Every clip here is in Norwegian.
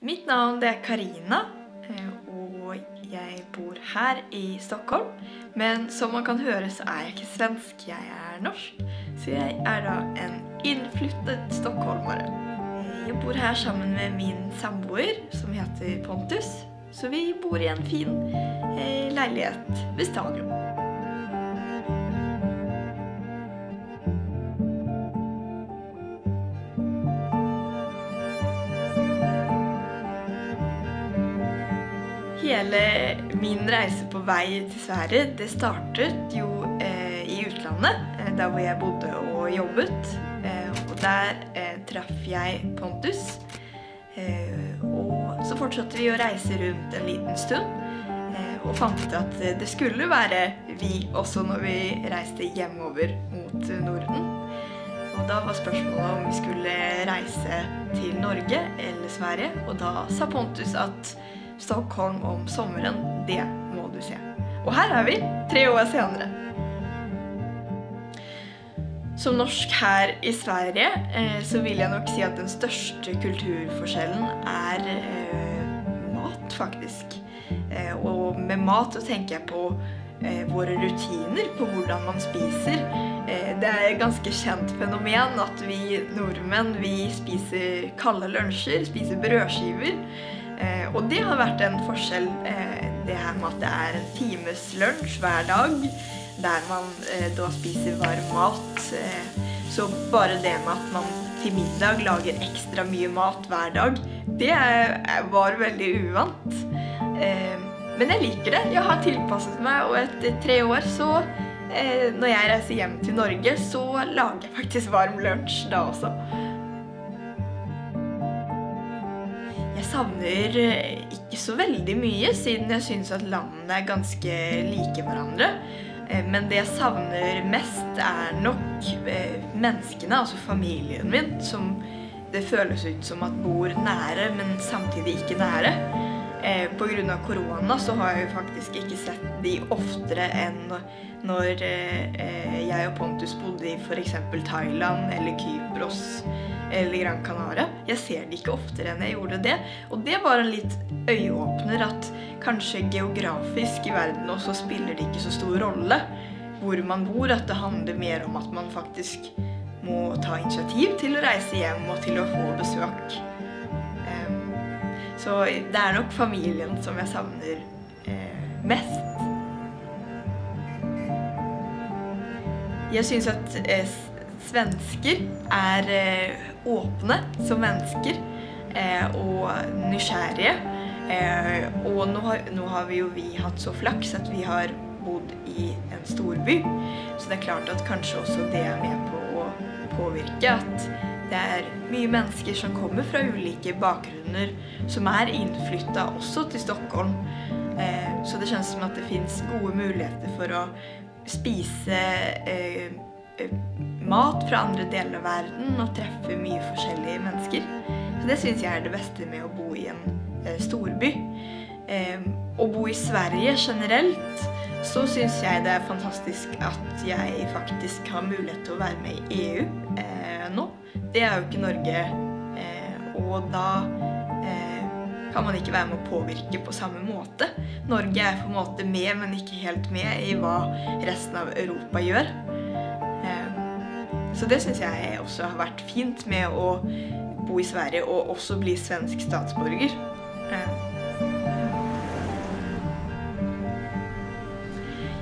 Mitt navn det Karina, og jeg bor her i Stockholm. Men som man kan høre så er jeg ikke svensk, jeg er norsk. Så jeg er da en innflyttet stockholmere. Jeg bor her sammen med min samboer, som heter Pontus. Så vi bor i en fin leilighet ved stadion. Hele min reise på vei til Sverige, det startet jo i utlandet, der hvor jeg bodde og jobbet. Og der traff jeg Pontus. Og så fortsatte vi å reise rundt en liten stund, og fant ut at det skulle være vi også når vi reiste hjemover mot Norden. Og da var spørsmålet om vi skulle reise til Norge eller Sverige, og da sa Pontus at Stockholm om sommeren, det må du se. Og her er vi, 3 år senere. Som norsk her i Sverige, så vil jeg nok si at den største kulturforskjellen er mat, faktisk. Og med mat så tenker jeg på våre rutiner, på hvordan man spiser. Det er et ganske kjent fenomen at vi nordmenn, vi spiser kalde lunsjer, spiser brødskiver. Og det har vært en forskjell, det her med at det er en times lunsj hver dag, der man da spiser varm mat. Så bare det med at man til middag lager ekstra mye mat hver dag, det var veldig uvant. Men jeg liker det, jeg har tilpasset meg, og etter 3 år så, når jeg reiser hjem til Norge, så lager jeg faktisk varm lunsj da også. Jeg savner ikke så veldig mye, siden jeg synes at landene er ganske like hverandre. Men det jeg savner mest er nok menneskene, altså familien min, som det føles ut som at bor nære, men samtidig ikke nære. På grunn av korona så har jeg jo faktisk ikke sett de oftere enn når jeg og Pontus bodde i for eksempel Thailand eller Kypros eller Gran Canaria. Jeg ser det ikke oftere enn jeg gjorde det, og det var en litt øyeåpner at kanskje geografisk i verden også spiller det ikke så stor rolle hvor man bor, at det handler mer om at man faktisk må ta initiativ til å reise hjem og til å få besøk. Så det er nok familien som jeg savner mest. Jeg synes at svensker er åpne som mennesker og nysgjerrige. Og nå har vi jo hatt så flaks at vi har bodd i en storby. Så det er klart at kanskje også det er med på å påvirke at det er mye mennesker som kommer fra ulike bakgrunner, som er innflyttet også til Stockholm. Så det kjennes som at det finnes gode muligheter for å spise mat fra andre deler av verden og treffe mye forskjellige mennesker. Så det synes jeg er det beste med å bo i en storby. Å bo i Sverige generelt, så synes jeg det er fantastisk at jeg faktisk har mulighet til å være med i EU nå. Det er jo ikke Norge, og da kan man ikke være med å påvirke på samme måte. Norge er på en måte med, men ikke helt med i hva resten av Europa gjør. Så det synes jeg også har vært fint med å bo i Sverige og også bli svensk statsborger.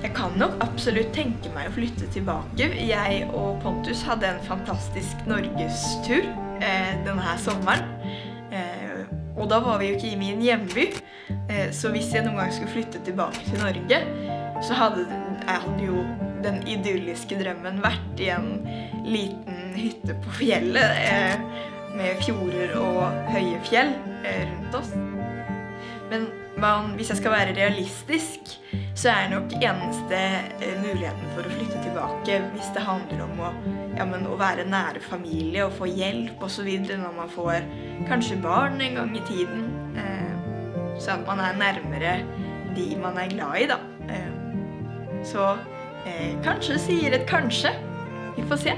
Jeg kan nok absolutt tenke meg å flytte tilbake. Jeg og Pontus hadde en fantastisk norgestur denne sommeren. Og da var vi jo ikke i min hjemby. Så hvis jeg noen gang skulle flytte tilbake til Norge, så hadde jo den idylliske drømmen vært i en liten hytte på fjellet med fjorder og høye fjell rundt oss. Men hvis jeg skal være realistisk, så er nok eneste muligheten for å flytte tilbake hvis det handler om å være nære familie og få hjelp og så videre når man får kanskje barn en gang i tiden, så at man er nærmere de man er glad i da. Så kanskje sier et kanskje. Vi får se.